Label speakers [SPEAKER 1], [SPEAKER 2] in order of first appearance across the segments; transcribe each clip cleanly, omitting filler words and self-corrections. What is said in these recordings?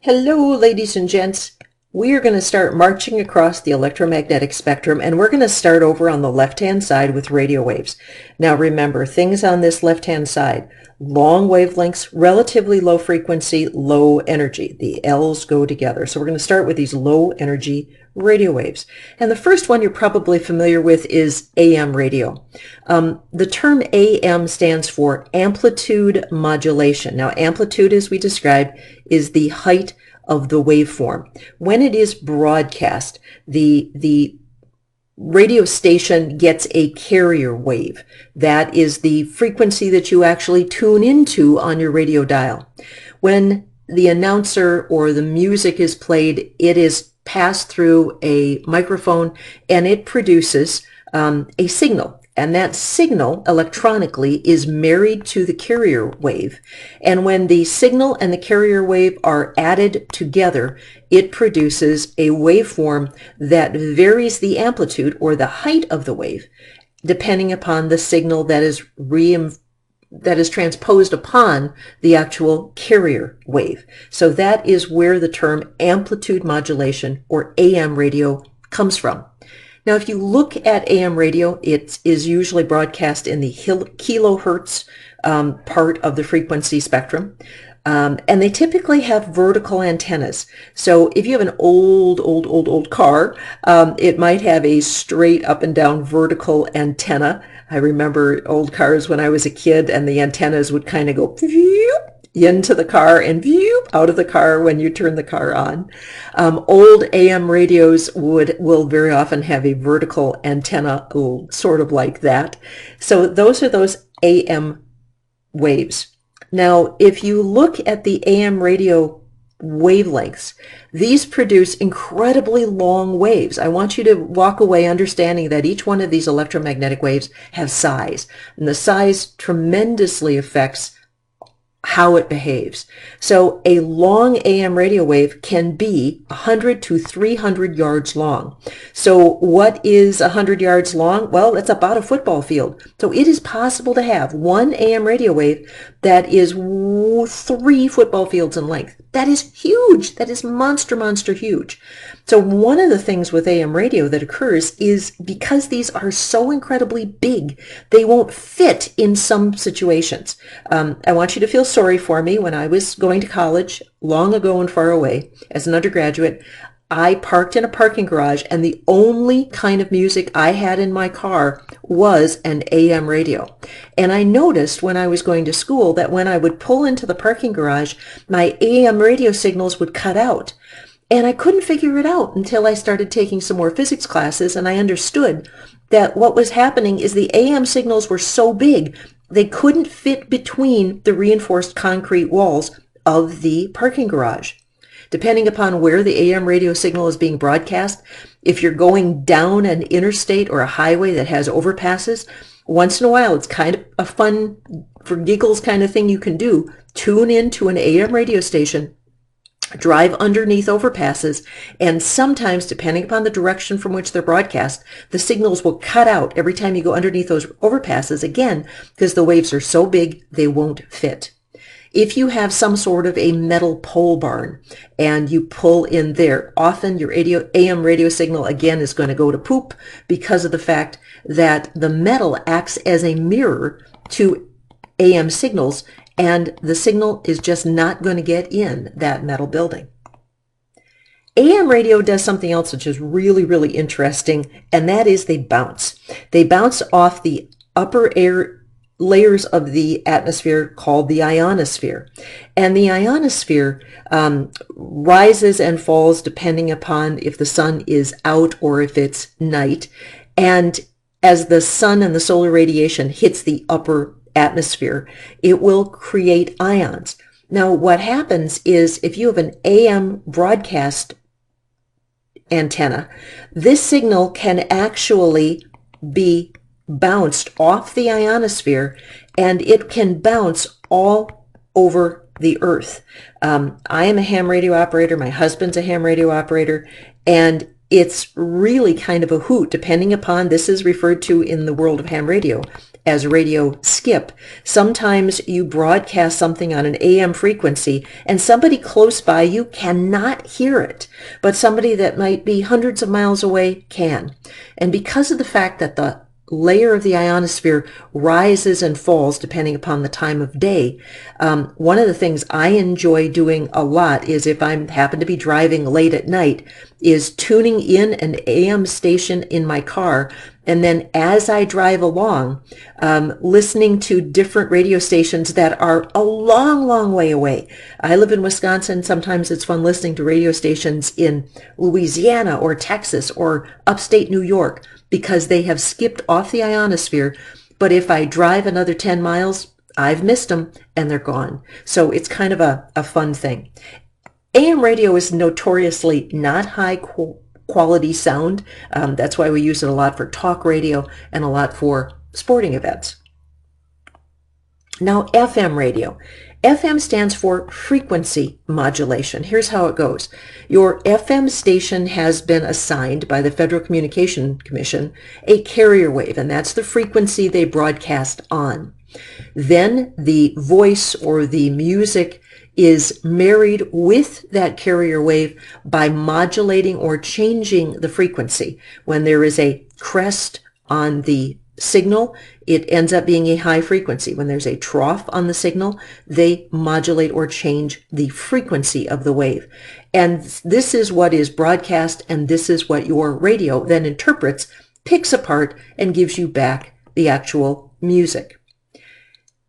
[SPEAKER 1] Hello, ladies and gents. We are going to start marching across the electromagnetic spectrum, and we're going to start over on the left-hand side with radio waves. Now remember, things on this left-hand side, long wavelengths, relatively low frequency, low energy. The L's go together. So we're going to start with these low energy radio waves. And the first one you're probably familiar with is AM radio. The term AM stands for amplitude modulation. Now, amplitude, as we described, is the height of the waveform. When it is broadcast, the radio station gets a carrier wave. That is the frequency that you actually tune into on your radio dial. When the announcer or the music is played, it is passed through a microphone and it produces a signal. And that signal electronically is married to the carrier wave. And when the signal and the carrier wave are added together, it produces a waveform that varies the amplitude or the height of the wave, depending upon the signal that is transposed upon the actual carrier wave. So that is where the term amplitude modulation or AM radio comes from. Now, if you look at AM radio, it is usually broadcast in the kilohertz part of the frequency spectrum. And they typically have vertical antennas. So if you have an old car, it might have a straight up and down vertical antenna. I remember old cars when I was a kid, and the antennas would kind of go into the car and out of the car when you turn the car on. Old AM radios will very often have a vertical antenna, sort of like that. So those are those AM waves. Now, if you look at the AM radio wavelengths, these produce incredibly long waves. I want you to walk away understanding that each one of these electromagnetic waves has size, and the size tremendously affects how it behaves. So a long AM radio wave can be 100 to 300 yards long. So what is 100 yards long? Well, it's about a football field. So it is possible to have one AM radio wave that is 3 football fields in length. That is huge. That is monster huge. So one of the things with AM radio that occurs is because these are so incredibly big, they won't fit in some situations. I want you to feel sorry for me. When I was going to college long ago and far away as an undergraduate, I parked in a parking garage, and the only kind of music I had in my car was an AM radio. And I noticed when I was going to school that when I would pull into the parking garage, my AM radio signals would cut out. And I couldn't figure it out until I started taking some more physics classes, and I understood that what was happening is the AM signals were so big, they couldn't fit between the reinforced concrete walls of the parking garage. Depending upon where the AM radio signal is being broadcast, if you're going down an interstate or a highway that has overpasses, once in a while it's kind of a fun, for giggles kind of thing you can do. Tune into an AM radio station, drive underneath overpasses, and sometimes, depending upon the direction from which they're broadcast, the signals will cut out every time you go underneath those overpasses, again, because the waves are so big they won't fit. If you have some sort of a metal pole barn and you pull in there, often your AM radio signal again is going to go to poop because of the fact that the metal acts as a mirror to AM signals, and the signal is just not going to get in that metal building. AM radio does something else which is really interesting, and that is they bounce. They bounce off the upper air layers of the atmosphere called the ionosphere. And the ionosphere rises and falls depending upon if the sun is out or if it's night. And as the sun and the solar radiation hits the upper atmosphere, it will create ions. Now, what happens is if you have an AM broadcast antenna, this signal can actually be bounced off the ionosphere, and it can bounce all over the earth. I am a ham radio operator. My husband's a ham radio operator, and it's really kind of a hoot, depending upon, this is referred to in the world of ham radio as radio skip. Sometimes you broadcast something on an AM frequency and somebody close by you cannot hear it, but somebody that might be hundreds of miles away can. And because of the fact that the layer of the ionosphere rises and falls depending upon the time of day. One of the things I enjoy doing a lot is, if I happen to be driving late at night, is tuning in an AM station in my car, and then as I drive along, listening to different radio stations that are a long, long way away. I live in Wisconsin. Sometimes it's fun listening to radio stations in Louisiana or Texas or upstate New York, because they have skipped off the ionosphere. But if I drive another 10 miles, I've missed them and they're gone. So it's kind of a fun thing. AM radio is notoriously not high quality sound. That's why we use it a lot for talk radio and a lot for sporting events. Now, FM radio. FM stands for frequency modulation. Here's how it goes. Your FM station has been assigned by the Federal Communications Commission a carrier wave, and that's the frequency they broadcast on. Then the voice or the music is married with that carrier wave by modulating or changing the frequency. When there is a crest on the signal, it ends up being a high frequency. When there's a trough on the signal, they modulate or change the frequency of the wave. And this is what is broadcast, and this is what your radio then interprets, picks apart, and gives you back the actual music.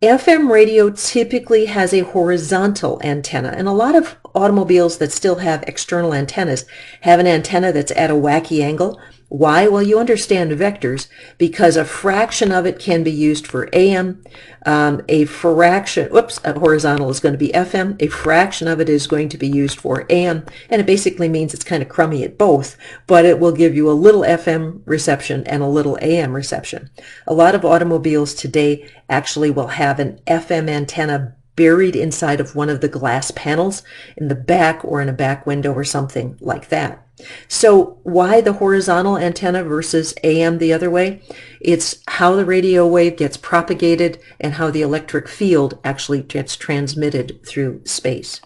[SPEAKER 1] FM radio typically has a horizontal antenna, and a lot of automobiles that still have external antennas have an antenna that's at a wacky angle. Why? Well, you understand vectors, because a fraction of it can be used for AM, horizontal is going to be FM, a fraction of it is going to be used for AM, and it basically means it's kind of crummy at both, but it will give you a little FM reception and a little AM reception. A lot of automobiles today actually will have an FM antenna buried inside of one of the glass panels in the back or in a back window or something like that. So why the horizontal antenna versus AM the other way? It's how the radio wave gets propagated and how the electric field actually gets transmitted through space.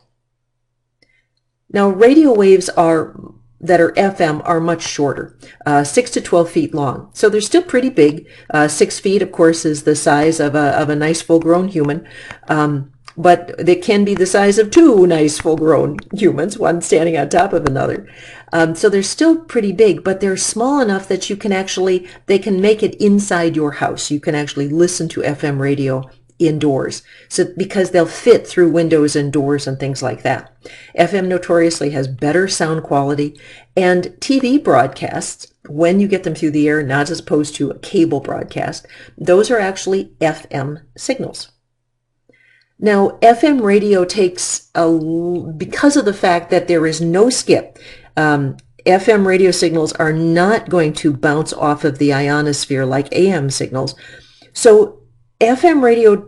[SPEAKER 1] Now, radio waves that are FM are much shorter, 6 to 12 feet long. So they're still pretty big. 6 feet, of course, is the size of a nice full-grown human. But they can be the size of two nice full-grown humans, one standing on top of another. So they're still pretty big, but they're small enough that they can make it inside your house. You can actually listen to FM radio indoors, so because they'll fit through windows and doors and things like that. FM notoriously has better sound quality, and TV broadcasts, when you get them through the air, not as opposed to a cable broadcast, those are actually FM signals. Now, FM radio takes, because of the fact that there is no skip, FM radio signals are not going to bounce off of the ionosphere like AM signals. So FM radio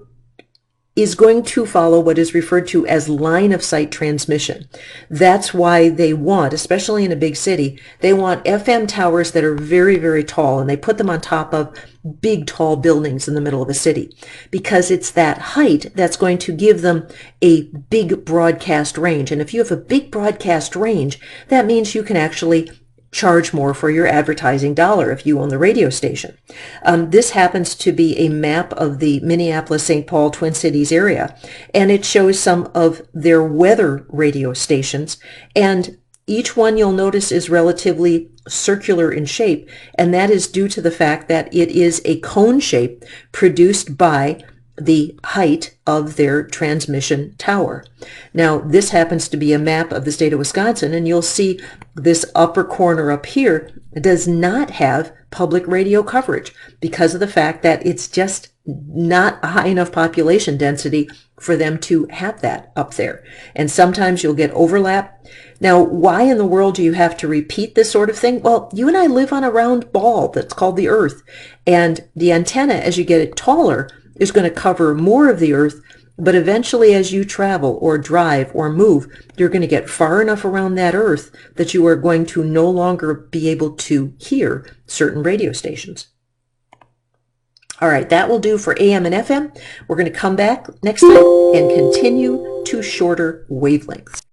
[SPEAKER 1] is going to follow what is referred to as line of sight transmission. That's why they want, especially in a big city, they want FM towers that are very, very tall, and they put them on top of big, tall buildings in the middle of a city, because it's that height that's going to give them a big broadcast range. And if you have a big broadcast range, that means you can actually charge more for your advertising dollar if you own the radio station. This happens to be a map of the Minneapolis-St. Paul Twin Cities area, and it shows some of their weather radio stations, and each one you'll notice is relatively circular in shape, and that is due to the fact that it is a cone shape produced by the height of their transmission tower. Now, this happens to be a map of the state of Wisconsin, and you'll see this upper corner up here does not have public radio coverage because of the fact that it's just not a high enough population density for them to have that up there. And sometimes you'll get overlap. Now, why in the world do you have to repeat this sort of thing? Well, you and I live on a round ball that's called the Earth, and the antenna, as you get it taller, is going to cover more of the Earth, but eventually as you travel or drive or move, you're going to get far enough around that Earth that you are going to no longer be able to hear certain radio stations. All right, that will do for AM and FM. We're going to come back next time and continue to shorter wavelengths.